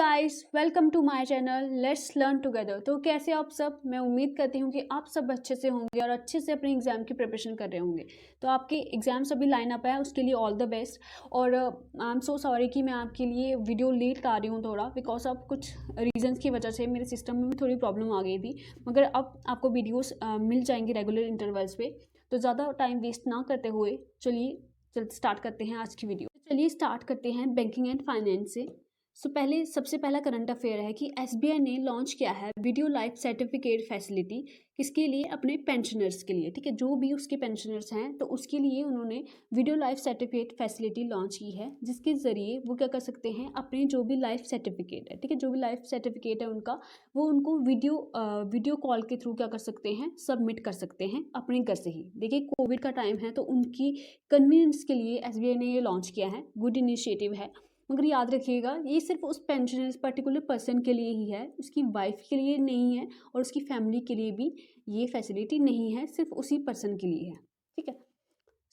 Guys, welcome to my channel let's learn together. तो कैसे आप सब? मैं उम्मीद करती हूँ कि आप सब अच्छे से होंगे और अच्छे से अपने एग्ज़ाम की प्रिपरेशन कर रहे होंगे। तो आपके एग्ज़ाम्स अभी लाइन अप है, उसके लिए ऑल द बेस्ट। और आई एम सो सॉरी कि मैं आपके लिए वीडियो लेट आ रही हूँ थोड़ा, बिकॉज ऑफ कुछ रीजंस की वजह से मेरे सिस्टम में भी थोड़ी प्रॉब्लम आ गई थी। मगर अब आपको वीडियोज़ मिल जाएंगी रेगुलर इंटरवल्स पे। तो ज़्यादा टाइम वेस्ट ना करते हुए चलिए स्टार्ट करते हैं आज की वीडियो। चलिए स्टार्ट करते हैं बैंकिंग एंड फाइनेंस से। सबसे पहला करंट अफेयर है कि एसबीआई ने लॉन्च किया है वीडियो लाइफ सर्टिफिकेट फैसिलिटी। किसके लिए? अपने पेंशनर्स के लिए। ठीक है, जो भी उसके पेंशनर्स हैं तो उसके लिए उन्होंने video life certificate facility launch की है, जिसके ज़रिए वो क्या कर सकते हैं, अपने जो भी लाइफ सर्टिफिकेट है, ठीक है, जो भी लाइफ सर्टिफिकेट है उनका, वो उनको वीडियो कॉल के थ्रू क्या कर सकते हैं, सबमिट कर सकते हैं अपने घर से ही। देखिए, कोविड का टाइम है तो उनकी कन्वीनियंस के लिए एसबीआई ने ये लॉन्च किया है। गुड इनिशिएटिव है, मगर याद रखिएगा ये सिर्फ उस पेंशनर पर्टिकुलर पर्सन के लिए ही है, उसकी वाइफ के लिए नहीं है और उसकी फैमिली के लिए भी ये फैसिलिटी नहीं है, सिर्फ उसी पर्सन के लिए है। ठीक है,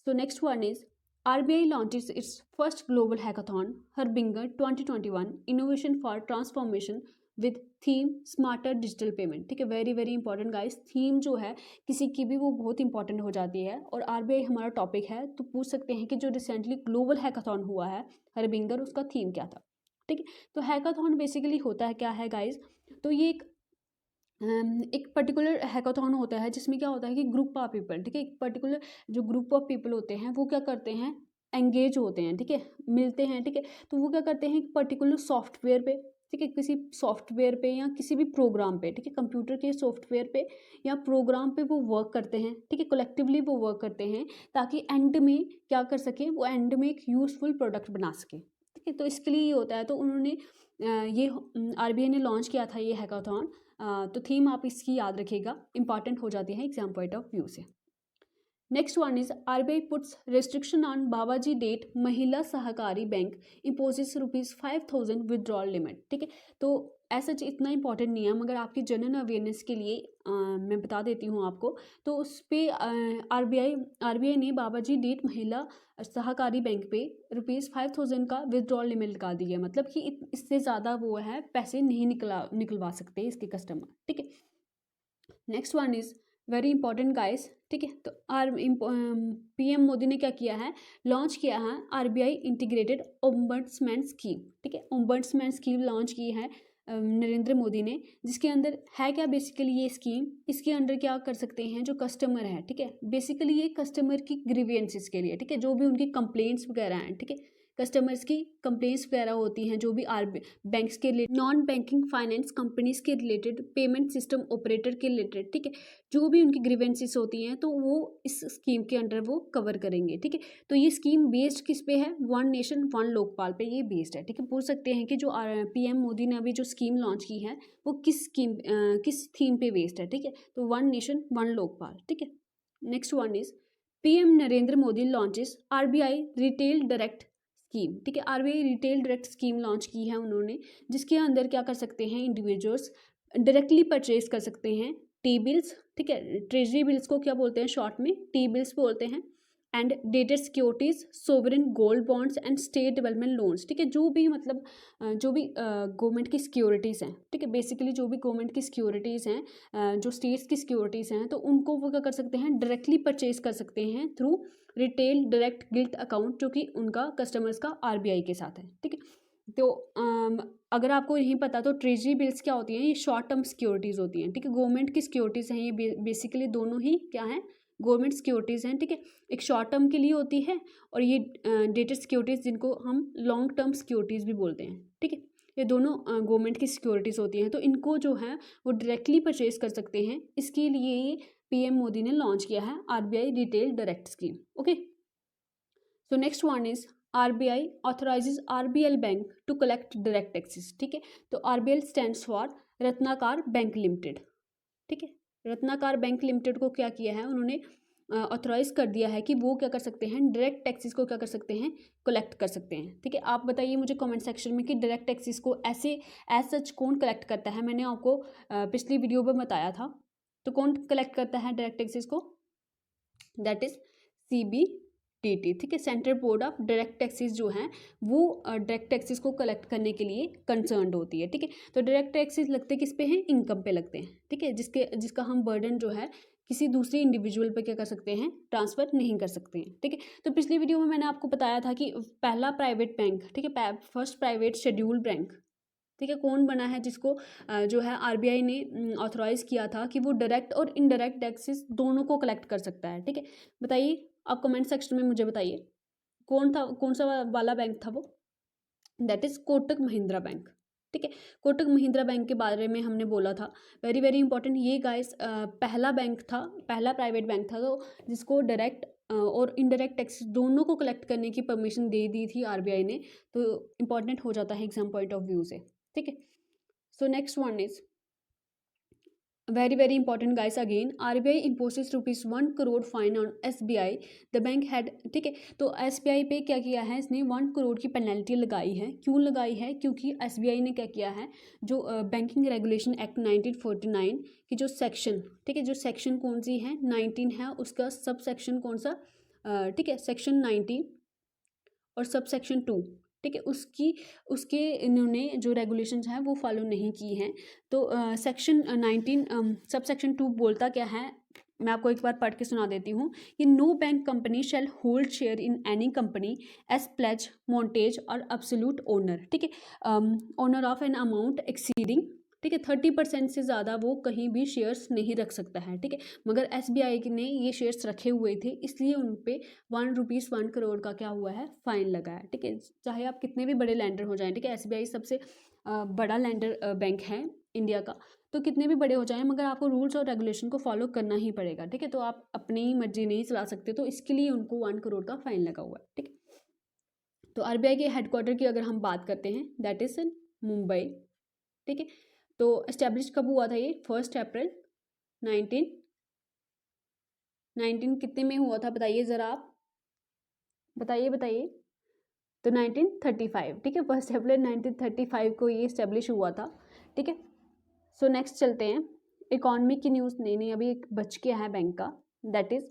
so next one is RBI launches it's first global hackathon harbinger 2021 innovation for transformation with theme smarter digital payment. ठीक है, very very important guys. Theme जो है किसी की भी वो बहुत इंपॉर्टेंट हो जाती है, और आरबीआई हमारा टॉपिक है तो पूछ सकते हैं कि जो रिसेंटली ग्लोबल हैकाथॉन हुआ है हरबिंगर, उसका थीम क्या था। ठीक है, तो हैकाथॉन बेसिकली होता है क्या है गाइस, तो ये एक पर्टिकुलर हैकाथॉन होता है जिसमें क्या होता है कि ग्रुप ऑफ पीपल, ठीक है, एक पर्टिकुलर जो ग्रुप ऑफ पीपल होते हैं वो क्या करते हैं, एंगेज होते हैं, ठीक है, मिलते हैं, ठीक है, तो वो क्या करते हैं एक पर्टिकुलर सॉफ्टवेयर पे, ठीक है, किसी सॉफ्टवेयर पे या किसी भी प्रोग्राम पे, ठीक है, कंप्यूटर के सॉफ्टवेयर पे या प्रोग्राम पे वो वर्क करते हैं। ठीक है, कलेक्टिवली वो वर्क करते हैं ताकि एंड में क्या कर सके, वो एंड में एक यूजफुल प्रोडक्ट बना सके। ठीक है, तो इसके लिए ये होता है। तो उन्होंने ये आरबीआई ने लॉन्च किया था ये हैकाथॉन। तो थीम आप इसकी याद रखिएगा, इंपॉर्टेंट हो जाती है एग्जाम पॉइंट ऑफ व्यू से। Next one is RBI puts restriction on Babaji date महिला सहकारी बैंक इम्पोजेस ₹5,000 विड्रॉल लिमिट। ठीक है, तो ऐसा इतना इंपॉर्टेंट नहीं है, मगर आपकी जनरल अवेयरनेस के लिए मैं बता देती हूँ आपको। तो उस पर आरबीआई ने बाबाजी डेट महिला सहकारी बैंक पे ₹5,000 का विड्रॉल लिमिट लगा दी है। मतलब कि इससे ज़्यादा वो है पैसे नहीं निकलवा सकते इसके कस्टमर। ठीक है, next one is very important guys. ठीक है, तो पीएम मोदी ने क्या किया है, लॉन्च किया है आरबीआई इंटीग्रेटेड ओम्बड्समैन स्कीम। ठीक है, ओम्बड्समैन स्कीम लॉन्च की है नरेंद्र मोदी ने, जिसके अंदर है क्या बेसिकली ये स्कीम, इसके अंदर क्या कर सकते हैं जो कस्टमर है, ठीक है, बेसिकली ये कस्टमर की ग्रीवियंसेस के लिए, ठीक है, जो भी उनकी कंप्लेंट्स वगैरह हैं, ठीक है, कस्टमर्स की कंप्लेंट्स वगैरह होती हैं, जो भी बैंक्स के related, non banking finance companies के रिलेटेड, पेमेंट सिस्टम ऑपरेटर के रिलेटेड, ठीक है, जो भी उनकी ग्रीवेंसेस होती हैं तो वो इस स्कीम के अंडर वो कवर करेंगे। ठीक है, तो ये स्कीम बेस्ड किस पे है, वन नेशन वन लोकपाल पे ये बेस्ड है। ठीक है, पूछ सकते हैं कि जो पीएम मोदी ने अभी जो स्कीम लॉन्च की है वो किस थीम पे बेस्ड है। ठीक है, तो वन नेशन वन लोकपाल। ठीक है, next one is PM Narendra Modi launches RBI retail direct scheme. ठीक है, RBI retail direct scheme launch की है उन्होंने, जिसके अंदर क्या कर सकते हैं, इंडिविजुअल्स डायरेक्टली परचेज कर सकते हैं टी बिल्स। ठीक है, ट्रेजरी बिल्स को क्या बोलते हैं शॉर्ट में, टी बिल्स बोलते हैं, and dated securities, sovereign gold bonds and state development loans. ठीक है, जो भी मतलब जो भी गवर्नमेंट की सिक्योरिटीज़ हैं, ठीक है, बेसिकली जो भी गवर्नमेंट की सिक्योरिटीज़ हैं, जो स्टेट्स की सिक्योरिटीज़ हैं, तो उनको वो क्या कर सकते हैं, डायरेक्टली परचेज कर सकते हैं through retail direct gilt account, जो कि उनका कस्टमर्स का आरबीआई के साथ है। ठीक है, तो अगर आपको नहीं पता तो ट्रेजरी बिल्स क्या होती हैं, ये शॉर्ट टर्म सिक्योरिटीज़ होती हैं। ठीक है, गवर्नमेंट की सिक्योरिटीज़ हैं ये, बेसिकली दोनों ही क्या हैं, गवर्नमेंट सिक्योरिटीज़ हैं। ठीक है, एक शॉर्ट टर्म के लिए होती है और ये डेटेड सिक्योरिटीज़ जिनको हम लॉन्ग टर्म सिक्योरिटीज़ भी बोलते हैं। ठीक है, ये दोनों गवर्नमेंट की सिक्योरिटीज़ होती हैं, तो इनको जो है वो डायरेक्टली परचेज कर सकते हैं। इसके लिए ये पीएम मोदी ने लॉन्च किया है RBI retail direct scheme. Okay, so next one is RBI authorises RBL bank to collect direct taxes. ठीक है, तो RBL stands for Ratnakar bank limited. ठीक है, रत्नाकार बैंक लिमिटेड को क्या किया है उन्होंने, ऑथराइज कर दिया है कि वो क्या कर सकते हैं, डायरेक्ट टैक्सेस को क्या कर सकते हैं, कलेक्ट कर सकते हैं। ठीक है, आप बताइए मुझे कमेंट सेक्शन में कि डायरेक्ट टैक्सेस को ऐसे एज सच कौन कलेक्ट करता है। मैंने आपको पिछली वीडियो में बताया था, तो कौन कलेक्ट करता है डायरेक्ट टैक्सेस को, दैट इज सीबी DT, ठीक है, central board of direct taxes जो हैं वो डायरेक्ट टैक्सेस को कलेक्ट करने के लिए कंसर्न्ड होती है, ठीक है। तो डायरेक्ट टैक्सेस लगते किस पे हैं, इनकम पे लगते हैं, ठीक है, जिसका हम बर्डन जो है किसी दूसरे इंडिविजुअल पे क्या कर सकते हैं, ट्रांसफ़र नहीं कर सकते हैं, ठीक है। तो पिछली वीडियो में मैंने आपको बताया था कि पहला प्राइवेट बैंक, ठीक है, फर्स्ट प्राइवेट शेड्यूल्ड बैंक, ठीक है, कौन बना है, जिसको जो है RBI ने ऑथोराइज़ किया था कि वो डायरेक्ट और इनडायरेक्ट टैक्सेस दोनों को कलेक्ट कर सकता है, ठीक है। बताइए, आप कमेंट सेक्शन में मुझे बताइए कौन था, कौन सा वाला बैंक था वो, that is Kotak Mahindra bank, ठीक है। कोटक महिंद्रा बैंक के बारे में हमने बोला था, वेरी वेरी इंपॉर्टेंट, ये गाइस पहला बैंक था, पहला प्राइवेट बैंक था तो जिसको डायरेक्ट और इनडायरेक्ट टैक्स दोनों को कलेक्ट करने की परमिशन दे दी थी RBI ने, तो इंपॉर्टेंट हो जाता है एग्जाम पॉइंट ऑफ व्यू से, ठीक है। So next one is very very important guys, again RBI imposes ₹1 crore fine on SBI, the bank had, ठीक है। तो SBI पे क्या किया है, इसने 1 करोड़ की पेनल्टी लगाई है। क्यों लगाई है, क्योंकि SBI ने क्या किया है, जो बैंकिंग रेगुलेशन एक्ट 1949 की जो सेक्शन, ठीक है, जो सेक्शन कौन सी है, 19 है, उसका सब सेक्शन कौन सा, ठीक है, सेक्शन 19 और सब सेक्शन 2, ठीक है, उसके इन्होंने जो रेगुलेशंस हैं वो फॉलो नहीं की हैं। तो सेक्शन 19 सब सेक्शन 2 बोलता क्या है, मैं आपको एक बार पढ़ के सुना देती हूँ कि no bank company shall hold share in any company as pledge mortgagee और एब्सोल्यूट ओनर, ठीक है, owner of an amount exceeding, ठीक है, 30% से ज़्यादा वो कहीं भी शेयर्स नहीं रख सकता है, ठीक है। मगर SBI ने ये शेयर्स रखे हुए थे, इसलिए उन पे ₹1 करोड़ का क्या हुआ है, फाइन लगा है, ठीक है। चाहे आप कितने भी बड़े लैंडर हो जाएं, ठीक है, SBI सबसे बड़ा लैंडर बैंक है इंडिया का, तो कितने भी बड़े हो जाएं मगर आपको रूल्स और रेगुलेशन को फॉलो करना ही पड़ेगा, ठीक है। तो आप अपनी मर्जी नहीं चला सकते, तो इसके लिए उनको 1 करोड़ का फाइन लगा हुआ है, ठीक है। तो RBI के हेडक्वार्टर की अगर हम बात करते हैं, दैट इज इन मुंबई, ठीक है। तो इस्टेब्लिश कब हुआ था ये, 1 अप्रैल 19 कितने में हुआ था, बताइए ज़रा आप, बताइए। तो 1935, ठीक है, 1 अप्रैल 1935 को ये इस्टेब्लिश हुआ था, ठीक है। सो नेक्स्ट चलते हैं, इकॉनमी की न्यूज़, नहीं अभी एक बच गया है बैंक का, दैट इज़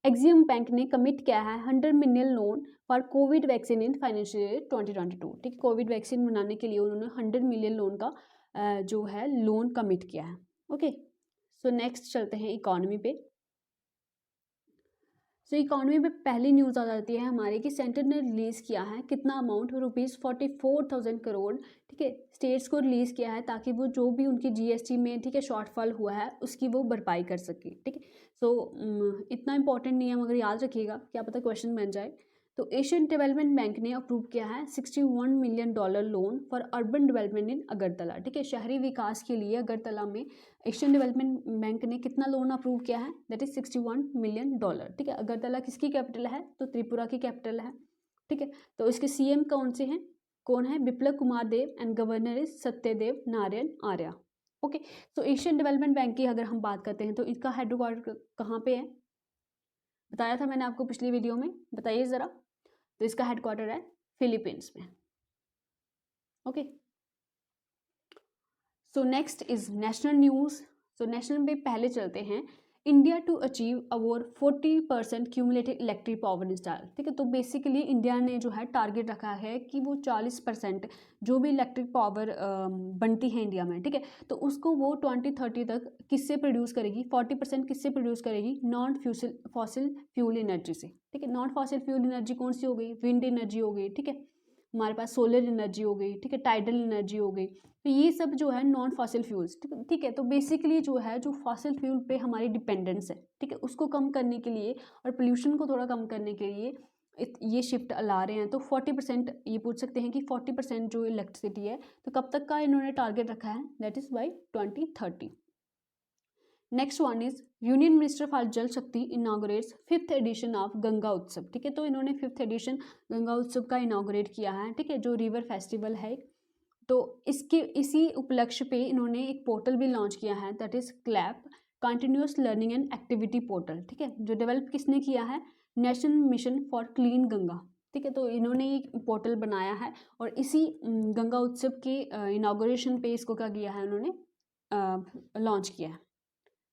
एक्सिम बैंक ने कमिट किया है 100 million loan for Covid vaccine in financial year 2022, ठीक है, कोविड वैक्सीन बनाने के लिए उन्होंने 100 मिलियन लोन का जो है लोन कमिट किया है, ओके। सो नेक्स्ट चलते हैं इकॉनमी पे। सो इकॉनमी में पहली न्यूज़ आ जाती है हमारे कि सेंटर ने रिलीज़ किया है कितना अमाउंट, ₹44,000 करोड़, ठीक है, स्टेट्स को रिलीज़ किया है ताकि वो जो भी उनकी GST में, ठीक है, शॉर्टफॉल हुआ है उसकी वो भरपाई कर सके, ठीक है। सो इतना इंपॉर्टेंट नहीं है मगर याद रखिएगा, क्या पता क्वेश्चन बन जाए। तो एशियन डेवलपमेंट बैंक ने अप्रूव किया है $61 million loan for urban development in Agartala, ठीक है, शहरी विकास के लिए अगरतला में एशियन डेवलपमेंट बैंक ने कितना लोन अप्रूव किया है, दैट इज $61 मिलियन, ठीक है। अगरतला किसकी कैपिटल है, तो त्रिपुरा की कैपिटल है, ठीक है। तो इसके CM कौन से हैं, कौन है, Biplab Kumar Deb and governor is Satyadev Narayan Arya, okay. तो एशियन डेवलपमेंट बैंक की अगर हम बात करते हैं तो इसका हेडक्वार्टर कहाँ पे है, बताया था मैंने आपको पिछली वीडियो में, बताइए ज़रा। तो इसका हेडक्वार्टर है फिलीपींस में, okay. So next is national news. So national पे पहले चलते हैं, India to achieve our 40% cumulative electric power install, ठीक है। तो बेसिकली इंडिया ने जो है टारगेट रखा है कि वो 40% जो भी इलेक्ट्रिक पावर बनती है इंडिया में, ठीक है, तो उसको वो 2030 तक किससे प्रोड्यूस करेगी, 40% किससे प्रोड्यूस करेगी, नॉन फॉसिल फ्यूल एनर्जी से, ठीक है। नॉन फॉसिल फ्यूल एनर्जी कौन सी हो गई, विंड एनर्जी हो गई, ठीक है, हमारे पास सोलर एनर्जी हो गई, ठीक है, टाइडल एनर्जी हो गई, तो ये सब जो है नॉन फॉसिल फ्यूल्स, ठीक है। तो बेसिकली जो है जो फॉसिल फ्यूल पे हमारी डिपेंडेंस है, ठीक है, उसको कम करने के लिए और पोल्यूशन को थोड़ा कम करने के लिए ये शिफ्ट ला रहे हैं। तो 40%, ये पूछ सकते हैं कि 40% जो इलेक्ट्रिसिटी है तो कब तक का इन्होंने टारगेट रखा है, that is by 2030। Next one is union minister for जल शक्ति इनागोरेट्स 5th एडिशन ऑफ गंगा उत्सव, ठीक है। तो इन्होंने 5th एडिशन गंगा उत्सव का इनागोरेट किया है, ठीक है, जो रिवर फेस्टिवल है। तो इसी उपलक्ष्य पे इन्होंने एक पोर्टल भी लॉन्च किया है, that is clap continuous learning and activity portal, ठीक है, जो डेवलप किसने किया है, national mission for clean Ganga, ठीक है। तो इन्होंने एक पोर्टल बनाया है और इसी गंगा उत्सव के इनागोरेशन पे इसको क्या किया है, उन्होंने लॉन्च किया है,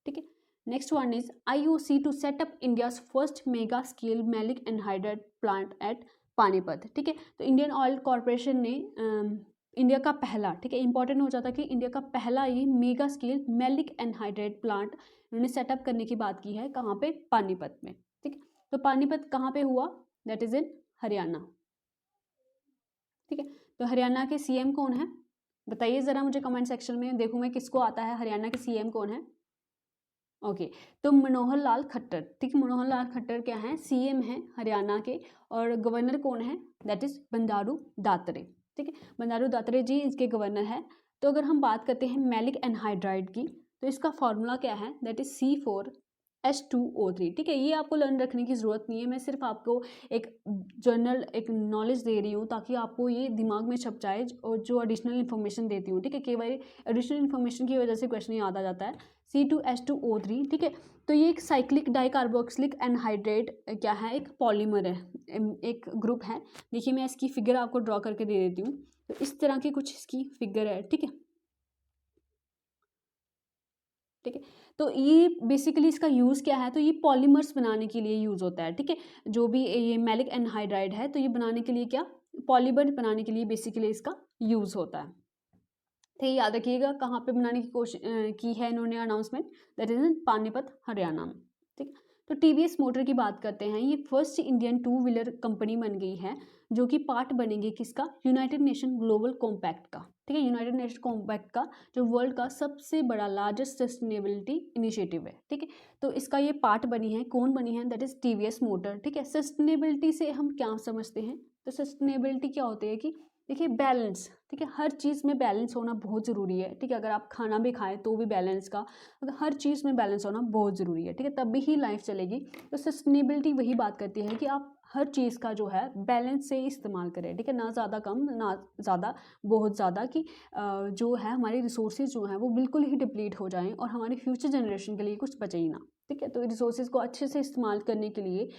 ठीक है। Next one is IOC to set up India's first mega scale maleic anhydride plant at Panipat. ठीक है, तो इंडियन ऑयल कॉरपोरेशन ने इंडिया का पहला, ठीक है, इंपॉर्टेंट हो जाता है कि इंडिया का पहला ये mega scale maleic anhydride plant उन्होंने सेटअप करने की बात की है। कहाँ पे? पानीपत में। ठीक है, तो पानीपत कहाँ पे हुआ? That is in Haryana. ठीक है, तो हरियाणा के CM कौन है? बताइए ज़रा मुझे कमेंट सेक्शन में, देखूँ मैं किसको आता है। हरियाणा के CM कौन है? ओके, तो मनोहर लाल खट्टर। ठीक है, मनोहर लाल खट्टर क्या है? CM हैं हरियाणा के। और गवर्नर कौन है? That is Bandaru Datre. ठीक है, बंडारू दात्रे जी इसके गवर्नर है। तो अगर हम बात करते हैं मैलिक एनहाइड्राइड की, तो इसका फॉर्मूला क्या है? That is C4H2O3। ठीक है, ये आपको लर्न रखने की ज़रूरत नहीं है, मैं सिर्फ आपको एक जनरल एक नॉलेज दे रही हूँ ताकि आपको ये दिमाग में छप जाए, और जो एडिशनल इन्फॉर्मेशन देती हूँ। ठीक है, कई बार एडिशनल इन्फॉर्मेशन की वजह से क्वेश्चन याद आ जाता है। C2H2O3। ठीक है, तो ये एक साइक्लिक डाइकार्बोक्सिलिक एनहाइड्रेट क्या है? एक पॉलीमर है, एक ग्रुप है। देखिए मैं इसकी फिगर आपको ड्रॉ करके दे देती हूँ। तो इस तरह की कुछ इसकी फिगर है। ठीक है, ठीक है, तो ये बेसिकली इसका यूज़ क्या है? तो ये पॉलीमर्स बनाने के लिए यूज़ होता है। ठीक है, जो भी ये मैलिक एनहाइड्राइड है, तो ये बनाने के लिए क्या? पॉलीमर बनाने के लिए बेसिकली इसका यूज़ होता है। तो ये याद रखिएगा कहाँ पे बनाने की कोशिश की है इन्होंने announcement? That is in Panipat Haryana में। ठीक है, तो TVS मोटर की बात करते हैं। ये फर्स्ट इंडियन 2 व्हीलर कंपनी बन गई है जो कि पार्ट बनेगी किसका? यूनाइटेड नेशन ग्लोबल कॉम्पैक्ट का। ठीक है, यूनाइटेड नेशन कॉम्पैक्ट का जो वर्ल्ड का सबसे बड़ा लार्जेस्ट सस्टेनेबिलिटी इनिशिएटिव है। ठीक है, तो इसका ये पार्ट बनी है। कौन बनी है? That is TVS motor. ठीक है, सस्टेनेबिलिटी से हम क्या समझते हैं? तो सस्टेनेबिलिटी क्या होती है कि देखिए बैलेंस। ठीक है, हर चीज़ में बैलेंस होना बहुत ज़रूरी है। ठीक है, अगर आप खाना भी खाएं तो भी बैलेंस का, अगर हर चीज़ में बैलेंस होना बहुत ज़रूरी है। ठीक है, तभी ही लाइफ चलेगी। तो सस्टेनेबिलिटी वही बात करती है कि आप हर चीज़ का जो है बैलेंस से इस्तेमाल करें। ठीक है, ना ज़्यादा कम ना ज़्यादा बहुत ज़्यादा, कि जो है हमारी रिसोर्सेज जो हैं वो बिल्कुल ही डिप्लीट हो जाएं और हमारी फ्यूचर जनरेशन के लिए कुछ बचे ही ना। ठीक है, तो रिसोर्सेज को अच्छे से इस्तेमाल करने के लिए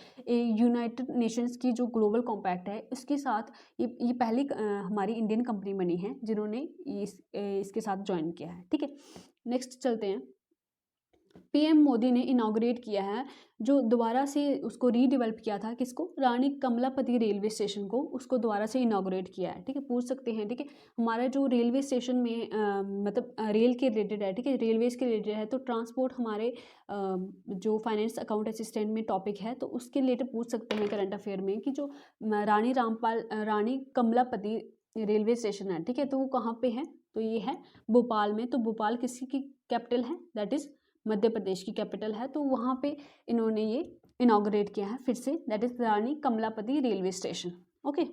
यूनाइटेड नेशंस की जो ग्लोबल कॉम्पैक्ट है उसके साथ ये पहली हमारी इंडियन कंपनी बनी है जिन्होंने इसके साथ ज्वाइन किया है। ठीक है, नेक्स्ट चलते हैं। PM मोदी ने इनाग्रेट किया है, जो दोबारा से उसको रीडेवलप किया था, किसको? रानी कमलापति रेलवे स्टेशन को, उसको दोबारा से इनाग्रेट किया है। ठीक है, पूछ सकते हैं। ठीक है, हमारा जो रेलवे स्टेशन में मतलब रेल के रिलेटेड है। ठीक है, रेलवेज के रिलेटेड है, तो ट्रांसपोर्ट हमारे जो फाइनेंस अकाउंट असिस्टेंट में टॉपिक है, तो उसके रिलेटेड पूछ सकते हैं करंट अफेयर में कि जो रानी कमलापति रेलवे स्टेशन है। ठीक है, तो वो कहाँ पे है? तो ये है भोपाल में। तो भोपाल किसी की कैपिटल है? दैट इज मध्य प्रदेश की कैपिटल है। तो वहाँ पे इन्होंने ये इनाग्रेट किया है फिर से, that is Rani Kamlapati railway station. Okay,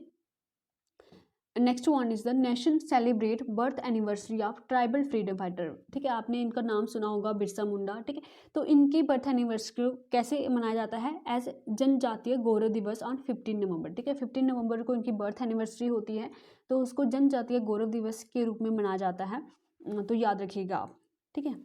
next one is the nation celebrate birth anniversary of tribal freedom fighter. ठीक है, आपने इनका नाम सुना होगा, बिरसा मुंडा। ठीक है, तो इनकी बर्थ एनिवर्सरी कैसे मनाया जाता है? एज जनजातीय गौरव दिवस ऑन 15 नवंबर। ठीक है, 15 नवंबर को इनकी बर्थ एनिवर्सरी होती है, तो उसको जनजातीय गौरव दिवस के रूप में मनाया जाता है। तो याद रखिएगा आप। ठीक है,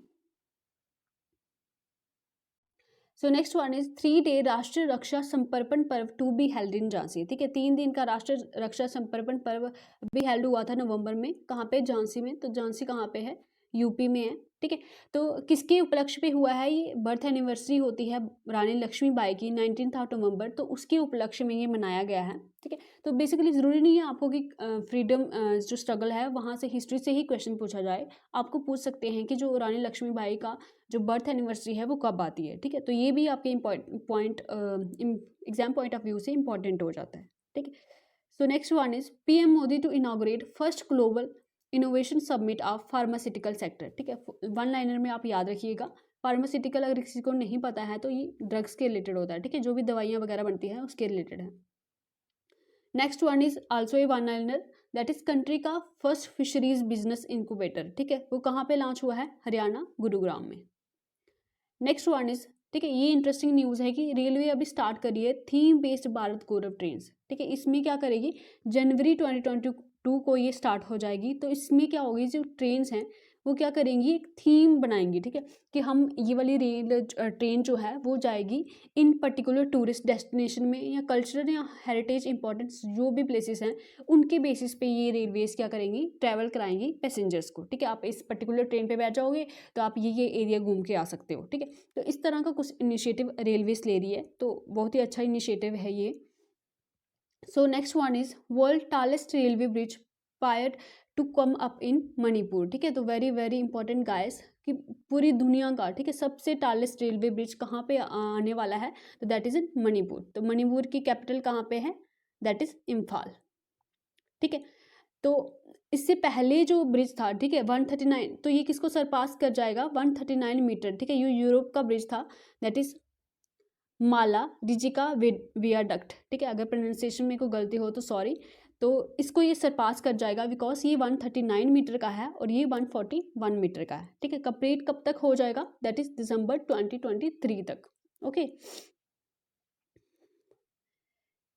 so next one is 3 day Rashtriya Raksha Samarpan Parv to be held in Jhansi. ठीक है, 3 दिन का राष्ट्रीय रक्षा समर्पण पर्व भी हेल्ड हुआ था नवंबर में। कहाँ पे? झांसी में। तो झांसी कहाँ पे है? यूपी में है। ठीक है, तो किसके उपलक्ष्य पे हुआ है ये? बर्थ एनिवर्सरी होती है रानी लक्ष्मीबाई की 19 नवंबर, तो उसके उपलक्ष्य में ये मनाया गया है। ठीक है, तो बेसिकली ज़रूरी नहीं है आपको कि फ्रीडम जो स्ट्रगल है वहाँ से हिस्ट्री से ही क्वेश्चन पूछा जाए। आपको पूछ सकते हैं कि जो रानी लक्ष्मीबाई का जो बर्थ एनिवर्सरी है वो कब आती है। ठीक है, तो ये भी आपके point exam point of view से इंपॉर्टेंट हो जाता है। ठीक है, so next one is PM Modi to inaugurate first global innovation summit of pharmaceutical sector. ठीक है, 1 लाइनर में आप याद रखिएगा। फार्मास्यूटिकल अगर किसी को नहीं पता है तो ये ड्रग्स के रिलेटेड होता है। ठीक है, जो भी दवाइयाँ वगैरह बनती हैं उसके रिलेटेड है। Next one is also a 1 liner, that is country का फर्स्ट फिशरीज बिजनेस इंक्यूबेटर। ठीक है, वो कहाँ पे लॉन्च हुआ है? हरियाणा, गुरुग्राम में। नेक्स्ट वन इज, ठीक है, ये इंटरेस्टिंग न्यूज़ है कि रेलवे अभी स्टार्ट करी है थीम बेस्ड भारत गौरव ट्रेन। ठीक है, इसमें क्या करेगी? जनवरी 2022 को ये स्टार्ट हो जाएगी। तो इसमें क्या होगी? जो ट्रेन हैं वो क्या करेंगी, एक थीम बनाएंगी, ठीक है, कि हम ये वाली ट्रेन जो है वो जाएगी इन पर्टिकुलर टूरिस्ट डेस्टिनेशन में, या कल्चरल या हेरिटेज इंपॉर्टेंस जो भी प्लेसेस हैं उनके बेसिस पे ये रेलवेज क्या करेंगी, ट्रैवल कराएंगी पैसेंजर्स को, ठीक है। आप इस पर्टिकुलर ट्रेन पे बैठ जाओगे तो आप ये एरिया घूम के आ सकते हो, ठीक है। तो इस तरह का कुछ इनिशिएटिव रेलवेज ले रही है, तो बहुत ही अच्छा इनिशिएटिव है ये। So next one is world tallest railway bridge pier to come up in Manipur, ठीक है। तो वेरी वेरी इंपॉर्टेंट गाइस कि पूरी दुनिया का, ठीक है, सबसे टालेस्ट रेलवे ब्रिज कहाँ पे आने वाला है, तो दैट इज इन मणिपुर। तो मणिपुर की कैपिटल कहाँ पे है, दैट इज इम्फाल, ठीक है। तो इससे पहले जो ब्रिज था, ठीक है, 139, तो ये किसको सरपास कर जाएगा, 139 मीटर, ठीक है। ये यूरोप का ब्रिज था, दैट इज माला रिजिका वियाडक्ट, ठीक है। अगर प्रोनाउंसिएशन में कोई गलती हो तो सॉरी। तो इसको ये सरपास कर जाएगा बिकॉज ये 139 मीटर का है और ये 141 मीटर का है, ठीक है। कंप्लीट कब तक हो जाएगा, दैट इज दिसंबर 2023 तक, okay.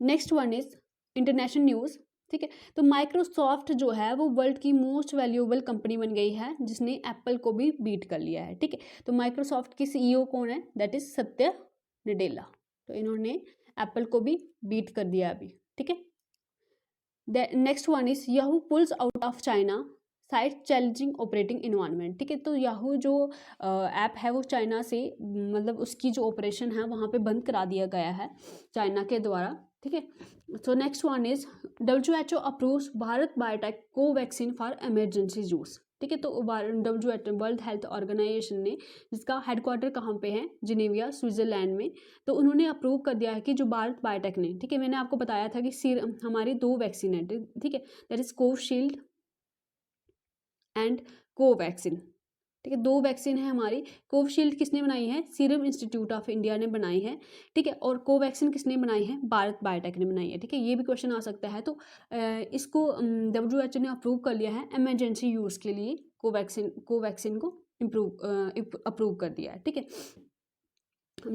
Next one is international news, ठीक है। तो माइक्रोसॉफ्ट जो है वो वर्ल्ड की मोस्ट वैल्यूएबल कंपनी बन गई है, जिसने एप्पल को भी बीट कर लिया है, ठीक है। तो माइक्रोसॉफ्ट की सीईओ कौन है, दैट इज सत्या नडेला। तो इन्होंने एप्पल को भी बीट कर दिया अभी, ठीक है। Next one is Yahoo pools out of China site challenging operating environment, ठीक है। तो याहू जो ऐप है वो चाइना से, मतलब उसकी जो ऑपरेशन है वहाँ पे बंद करा दिया गया है चाइना के द्वारा, ठीक है। So next one is WHO approves Bharat biotech Covaxin for emergency use, ठीक है। तो WHO वर्ल्ड हेल्थ ऑर्गेनाइजेशन ने, जिसका हेडक्वार्टर कहाँ पे है, जिनेविया स्विट्जरलैंड में, तो उन्होंने अप्रूव कर दिया है कि जो भारत बायोटेक ने, ठीक है, मैंने आपको बताया था कि हमारी 2 वैक्सीन है, ठीक है, that is Covishield and Covaxin, ठीक है। 2 वैक्सीन है हमारी। कोविशील्ड किसने बनाई है, सीरम इंस्टीट्यूट ऑफ इंडिया ने बनाई है, ठीक है। और कोवैक्सीन किसने बनाई है, भारत बायोटेक ने बनाई है, ठीक है। ये भी क्वेश्चन आ सकता है। तो इसको WHO ने अप्रूव कर लिया है इमरजेंसी यूज़ के लिए, कोवैक्सीन को अप्रूव कर दिया है, ठीक है।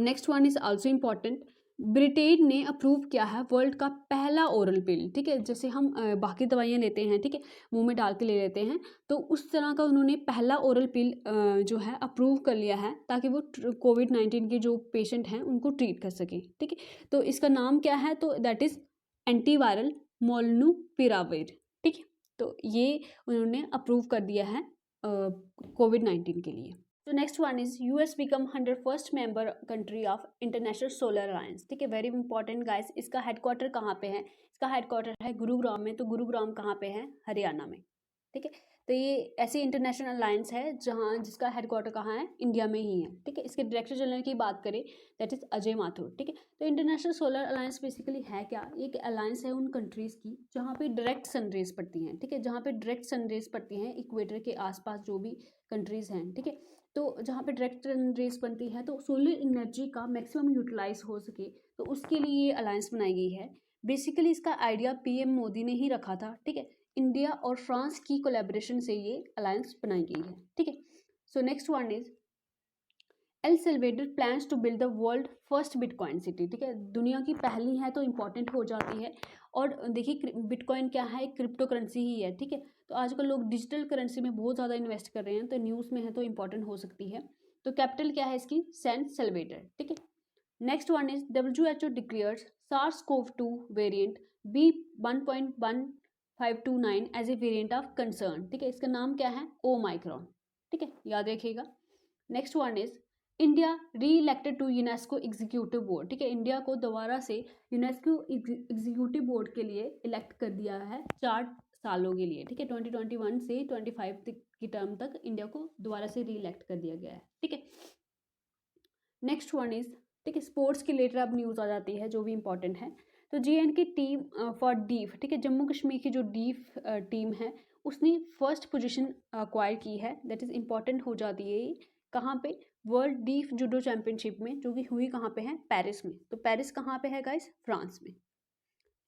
Next one is also important, Britain ने अप्रूव किया है वर्ल्ड का पहला ओरल पिल, ठीक है। जैसे हम बाकी दवाइयाँ लेते हैं, ठीक है, मुंह में डाल के ले लेते हैं, तो उस तरह का उन्होंने पहला ओरल पिल जो है अप्रूव कर लिया है, ताकि वो कोविड-19 के जो पेशेंट हैं उनको ट्रीट कर सकें, ठीक है। तो इसका नाम क्या है, तो दैट इज़ एंटीवायरल मोलनूपिराविर, ठीक है। तो ये उन्होंने अप्रूव कर दिया है कोविड-19 के लिए। तो next one is US become 101st member country of international solar alliance, ठीक है। वेरी इंपॉर्टेंट गाइस, इसका हेडक्वार्टर कहाँ पे है, इसका हेडक्वार्टर है गुरुग्राम में। तो गुरुग्राम कहाँ पे है, हरियाणा में, ठीक है। तो ये ऐसी इंटरनेशनल अलायंस है जहाँ जिसका हेडक्वार्टर कहाँ है, इंडिया में ही है, ठीक है। इसके डायरेक्टर जनरल की बात करें, दैट इज अजय माथुर, ठीक है। तो इंटरनेशनल सोलर अलायंस बेसिकली है क्या, एक अलायंस है उन कंट्रीज़ की जहाँ पे डायरेक्ट सनरेज पड़ती हैं, ठीक है, जहाँ पे डायरेक्ट सनरेज पड़ती हैं इक्वेटर के आसपास जो भी कंट्रीज़ हैं, ठीक है। तो जहाँ पे डायरेक्ट रेस बनती है, तो सोलर एनर्जी का मैक्सिमम यूटिलाइज हो सके, तो उसके लिए ये अलायंस बनाई गई है। बेसिकली इसका आइडिया PM मोदी ने ही रखा था, ठीक है। इंडिया और फ्रांस की कोलैबोरेशन से ये अलायंस बनाई गई है, ठीक है। So next one is El Salvador plans to build the world first bitcoin city, ठीक है। दुनिया की पहली है तो इंपॉर्टेंट हो जाती है। और देखिए बिटकॉइन क्या है, एक क्रिप्टो करेंसी ही है, ठीक है। तो आजकल लोग डिजिटल करेंसी में बहुत ज़्यादा इन्वेस्ट कर रहे हैं, तो न्यूज़ में है तो इंपॉर्टेंट हो सकती है। तो कैपिटल क्या है इसकी, सैन सेल्वेडर, ठीक है। Next one is WHO declares SARS-CoV-2 variant B1.1529 as a variant of concern, ठीक है। इसका नाम क्या है, ओमाइक्रॉन, ठीक है, याद रखिएगा। Next one is India re elected to UNESCO executive board, ठीक है। इंडिया को दोबारा से यूनेस्को एग्जीक्यूटिव बोर्ड के लिए इलेक्ट कर दिया है 4 सालों के लिए, ठीक है। 2021 से 25 की टर्म तक इंडिया को दोबारा से री इलेक्ट कर दिया गया है, ठीक है। नेक्स्ट वन इज, ठीक है, स्पोर्ट्स के रिलेटेड अब न्यूज़ आ जाती है जो भी इंपॉर्टेंट है। तो JNK टीम फॉर डीफ, ठीक है, जम्मू कश्मीर की जो डीफ टीम है उसने फर्स्ट पोजीशन अक्वायर की है, दैट इज़ इंपॉर्टेंट हो जाती है। कहाँ पे, वर्ल्ड डीफ जूडो चैंपियनशिप में, जो कि हुई कहाँ पे है, पेरिस में। तो पेरिस कहाँ पे है गाइस, फ्रांस में,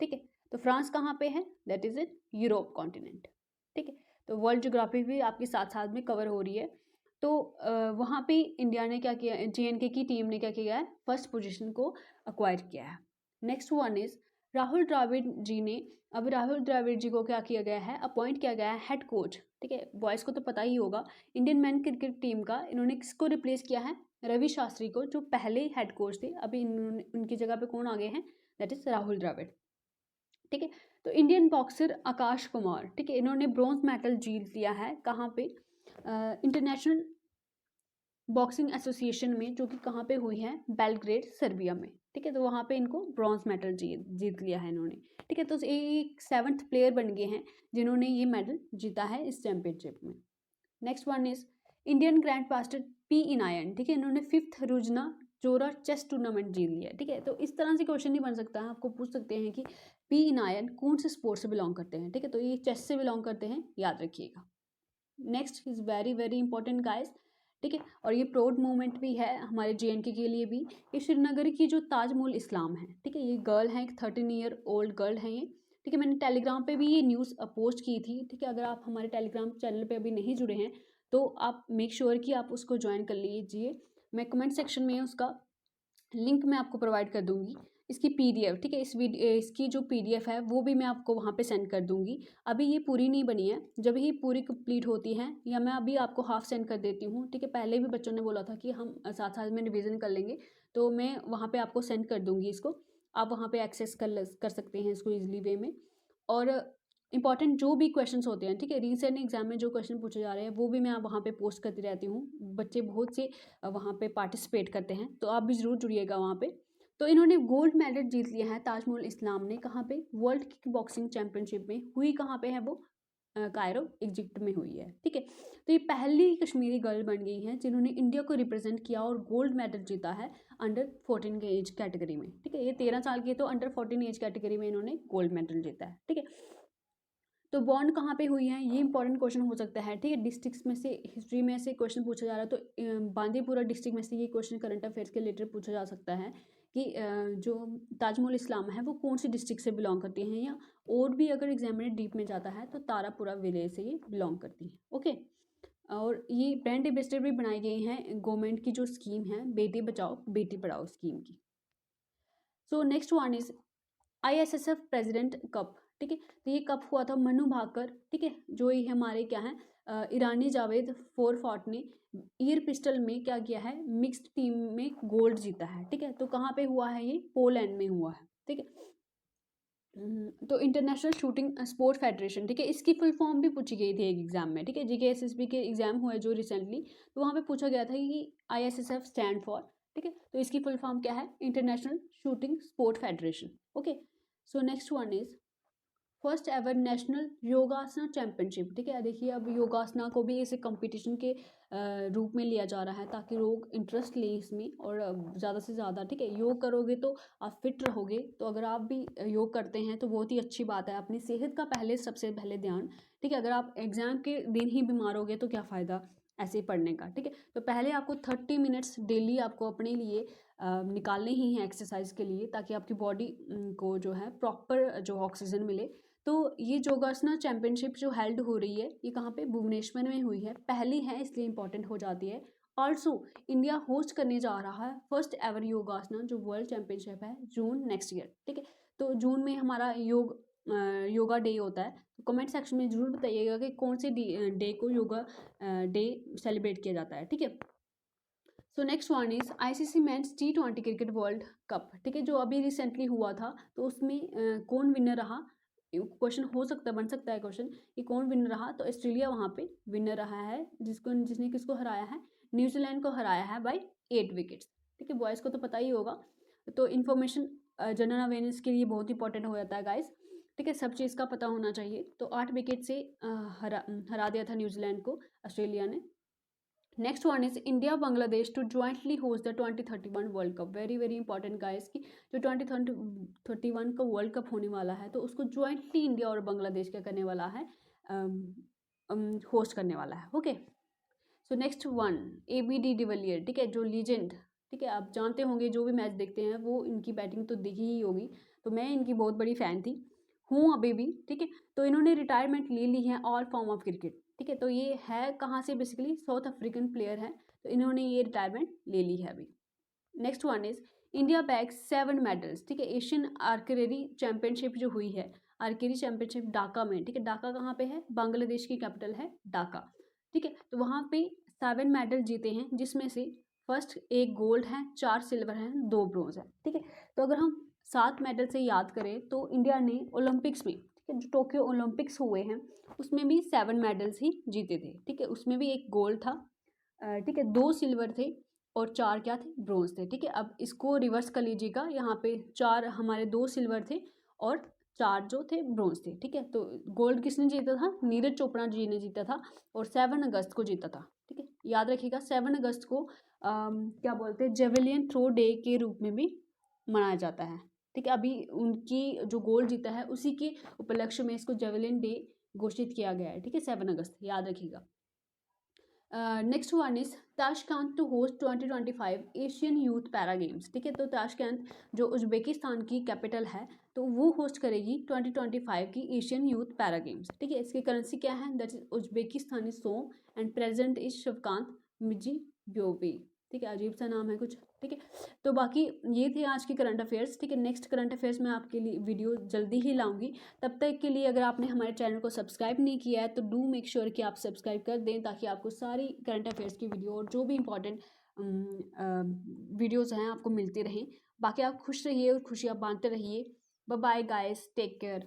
ठीक है। तो फ्रांस कहाँ पे है, that is in Europe continent, ठीक है। तो वर्ल्ड ज्योग्राफी भी आपके साथ साथ में कवर हो रही है। तो वहाँ पे इंडिया ने क्या किया, JNK की टीम ने क्या किया है, फर्स्ट पोजीशन को अक्वायर किया है। Next one is Rahul Dravid ji ने, अब राहुल द्रविड़ जी को क्या किया गया है, अपॉइंट किया गया है हेड कोच, ठीक है। बॉयज़ को तो पता ही होगा, इंडियन मैन क्रिकेट टीम का इन्होंने किसको रिप्लेस किया है, रवि शास्त्री को, जो पहले हेड कोच थे। अभी इन्होंने उनकी जगह पे कौन आ गए हैं, दैट इज़ राहुल द्रविड़, ठीक है। तो इंडियन बॉक्सर आकाश कुमार, ठीक है, इन्होंने ब्रॉन्ज मेडल जीत लिया है कहाँ पे, इंटरनेशनल बॉक्सिंग एसोसिएशन में, जो कि कहाँ पे हुई है, बेलग्रेड सर्बिया में, ठीक है। तो वहाँ पे इनको ब्रॉन्ज मेडल जीत लिया है इन्होंने, ठीक है। तो एक 7th प्लेयर बन गए हैं जिन्होंने ये मेडल जीता है इस चैम्पियनशिप में। Next one is Indian grand master P Iniyan, ठीक है, इन्होंने 5th रुजना जोरा चेस टूर्नामेंट जीत लिया है, ठीक है। तो इस तरह से क्वेश्चन नहीं बन सकता है, आपको पूछ सकते हैं कि पी इनायन कौन से स्पोर्ट्स से बिलोंग करते हैं, ठीक है। तो ये चेस से बिलोंग करते हैं, याद रखिएगा। Next is very very important guys, ठीक है। और ये प्राउड मोमेंट भी है हमारे JNK के लिए भी। ये श्रीनगर की जो ताजमुल इस्लाम है, ठीक है, ये गर्ल है, एक 13 ईयर ओल्ड गर्ल है ये, ठीक है। मैंने टेलीग्राम पे भी ये न्यूज़ पोस्ट की थी, ठीक है। अगर आप हमारे टेलीग्राम चैनल पे अभी नहीं जुड़े हैं तो आप मेक श्योर कि आप उसको ज्वाइन कर लीजिए। मैं कमेंट सेक्शन में उसका लिंक मैं आपको प्रोवाइड कर दूंगी, इसकी PDF, ठीक है। इसकी जो PDF है वो भी मैं आपको वहाँ पे सेंड कर दूंगी। अभी ये पूरी नहीं बनी है, जब ये पूरी कंप्लीट होती है, या मैं अभी आपको हाफ सेंड कर देती हूँ, ठीक है। पहले भी बच्चों ने बोला था कि हम साथ साथ में रिवीजन कर लेंगे, तो मैं वहाँ पे आपको सेंड कर दूंगी इसको, आप वहाँ पे एक्सेस कर सकते हैं इसको ईजिली वे में। और इंपॉर्टेंट जो भी क्वेश्चंस होते हैं, ठीक है, रिसेंट एग्जाम में जो क्वेश्चन पूछे जा रहे हैं वो भी मैं वहाँ पे पोस्ट करती रहती हूँ। बच्चे बहुत से वहाँ पे पार्टिसिपेट करते हैं, तो आप भी ज़रूर जुड़िएगा वहाँ पे। तो इन्होंने गोल्ड मेडल जीत लिया है ताजमुल इस्लाम ने, कहाँ पे, वर्ल्ड किक बॉक्सिंग चैंपियनशिप में हुई, कहाँ पे है वो, कायरो इजिप्ट में हुई है, ठीक है। तो ये पहली कश्मीरी गर्ल बन गई हैं जिन्होंने इंडिया को रिप्रेजेंट किया और गोल्ड मेडल जीता है अंडर 14 के एज कैटेगरी में, ठीक है। ये 13 साल की है, तो अंडर 14 एज कैटेगरी में इन्होंने गोल्ड मेडल जीता है, ठीक है। तो बॉन्ड कहाँ पे हुई है, ये इंपॉर्टेंट क्वेश्चन हो सकता है, ठीक है। डिस्ट्रिक्ट्स में से हिस्ट्री में से क्वेश्चन पूछा जा रहा है, तो बांदीपुरा डिस्ट्रिक्ट में से ये क्वेश्चन करंट अफेयर्स के रिलेटेड पूछा जा सकता है कि जो ताजमुल इस्लाम है वो कौन सी डिस्ट्रिक्ट से बिलोंग करती हैं, या और भी अगर एग्जाम में डीप में जाता है तो तारापुरा विलेज से ये बिलोंग करती हैं, ओके। और ये ब्रांड एम्बेसडर भी बनाई गई हैं गवर्नमेंट की जो स्कीम है बेटी बचाओ बेटी पढ़ाओ स्कीम की। सो next one is ISSF president cup, ठीक है। तो ये कप हुआ था मनु भाकर, ठीक है, जो ये हमारे क्या है, ईरानी जावेद फोर्ट ने ईयर पिस्टल में क्या किया है, मिक्स्ड टीम में गोल्ड जीता है, ठीक है। तो कहाँ पे हुआ है, ये पोलैंड में हुआ है, ठीक है। तो इंटरनेशनल शूटिंग स्पोर्ट फेडरेशन, ठीक है, इसकी फुल फॉर्म भी पूछी गई थी एक एग्जाम में, ठीक है। GK SSB के एग्जाम हुए जो रिसेंटली, तो वहाँ पे पूछा गया था कि ISSF स्टैंड फॉर, ठीक है। तो इसकी फुल फॉर्म क्या है, international shooting sport federation, okay. So next one is first ever national योगासना championship, ठीक है। देखिए अब योगासना को भी ऐसे कंपटीशन के रूप में लिया जा रहा है ताकि लोग इंटरेस्ट लें इसमें और ज़्यादा से ज़्यादा, ठीक है। योग करोगे तो आप फिट रहोगे, तो अगर आप भी योग करते हैं तो बहुत ही अच्छी बात है। अपनी सेहत का सबसे पहले ध्यान, ठीक है। अगर आप एग्ज़ाम के दिन ही बीमार हो गए तो क्या फ़ायदा ऐसे पढ़ने का, ठीक है। तो पहले आपको 30 मिनट्स डेली आपको अपने लिए निकालने ही हैं एक्सरसाइज के लिए, ताकि आपकी बॉडी को जो है प्रॉपर जो ऑक्सीजन मिले। तो ये योगासना चैंपियनशिप जो हेल्ड हो रही है ये कहाँ पे, भुवनेश्वर में हुई है, पहली है इसलिए इंपॉर्टेंट हो जाती है। ऑल्सो इंडिया होस्ट करने जा रहा है फर्स्ट एवर योगासना जो वर्ल्ड चैंपियनशिप है जून नेक्स्ट ईयर, ठीक है। तो जून में हमारा योगा डे होता है, तो कमेंट सेक्शन में जरूर बताइएगा कि कौन से डे को योगा डे सेलिब्रेट किया जाता है, ठीक है। So next one is ICC men's T20 cricket world cup, ठीक है, जो अभी रिसेंटली हुआ था, तो उसमें कौन विनर रहा, क्वेश्चन हो सकता है, बन सकता है क्वेश्चन कि कौन विनर रहा। तो ऑस्ट्रेलिया वहाँ पे विनर रहा है, जिसने किसको हराया है, न्यूजीलैंड को हराया है बाय 8 विकेट्स, ठीक है। बॉयज़ को तो पता ही होगा, तो इन्फॉर्मेशन जनरल अवेयरनेस के लिए बहुत इंपॉर्टेंट हो जाता है गाइस, ठीक है। सब चीज़ का पता होना चाहिए। तो 8 विकेट से हरा दिया था न्यूजीलैंड को ऑस्ट्रेलिया ने। Next one is India Bangladesh to jointly host the 2031 world cup, very very important guys की जो 2031 का वर्ल्ड कप होने वाला है, तो उसको ज्वाइंटली इंडिया और बांग्लादेश क्या करने वाला है, होस्ट करने वाला है, okay. So next one ABD de Villiers, ठीक है, जो लीजेंड, ठीक है, आप जानते होंगे जो भी मैच देखते हैं वो इनकी बैटिंग तो देखी ही होगी, तो मैं इनकी बहुत बड़ी फ़ैन थी, हूँ अभी भी, ठीक है। तो इन्होंने रिटायरमेंट ले ली है ऑल फॉर्म ऑफ क्रिकेट, ठीक है। तो ये है कहाँ से, बेसिकली साउथ अफ्रीकन प्लेयर है, तो इन्होंने ये रिटायरमेंट ले ली है अभी। Next one is India bags 7 medals, ठीक है। एशियन आर्चरी चैंपियनशिप जो हुई है, आर्चरी चैंपियनशिप ढाका में, ठीक है। ढाका कहाँ पे है? बांग्लादेश की कैपिटल है ढाका, ठीक है। तो वहाँ पे 7 मेडल जीते हैं, जिसमें से फर्स्ट 1 गोल्ड है, 4 सिल्वर हैं, 2 ब्रोंज है, ठीक है। तो अगर हम 7 मेडल से याद करें तो इंडिया ने ओलंपिक्स में, ठीक है, जो टोक्यो ओलंपिक्स हुए हैं उसमें भी 7 मेडल्स ही जीते थे, ठीक है। उसमें भी 1 गोल्ड था, ठीक है, 2 सिल्वर थे और 4 क्या थे? ब्रोंज थे, ठीक है। अब इसको रिवर्स कर लीजिएगा, यहाँ पे 4 हमारे 2 सिल्वर थे और 4 जो थे ब्रोंज थे, ठीक है। तो गोल्ड किसने जीता था? नीरज चोपड़ा जी ने जीता था और 7 अगस्त को जीता था, ठीक है। याद रखिएगा 7 अगस्त को क्या बोलते हैं, जेवलियन थ्रो डे के रूप में भी मनाया जाता है, ठीक है। अभी उनकी जो गोल्ड जीता है उसी के उपलक्ष्य में इसको जेवलिन डे घोषित किया गया है, ठीक है, 7 अगस्त, याद रखिएगा। Next one is Tashkent to host 2025 Asian youth para games, ठीक है। तो ताशकंद जो उज्बेकिस्तान की कैपिटल है, तो वो होस्ट करेगी 2025 की एशियन यूथ पैरा गेम्स, ठीक है। इसकी करेंसी क्या है? That is Uzbekistani som and president is Shavkat मिजीब्योवी, ठीक है। अजीब सा नाम है कुछ, ठीक है। तो बाकी ये थे आज के करंट अफेयर्स, ठीक है। नेक्स्ट करंट अफेयर्स मैं आपके लिए वीडियो जल्दी ही लाऊंगी। तब तक के लिए अगर आपने हमारे चैनल को सब्सक्राइब नहीं किया है तो डू मेक श्योर कि आप सब्सक्राइब कर दें, ताकि आपको सारी करंट अफेयर्स की वीडियो और जो भी इंपॉर्टेंट वीडियोज़ हैं आपको मिलती रहें। बाकी आप खुश रहिए और खुशियाँ बांटते रहिए। Bye bye guys, take care.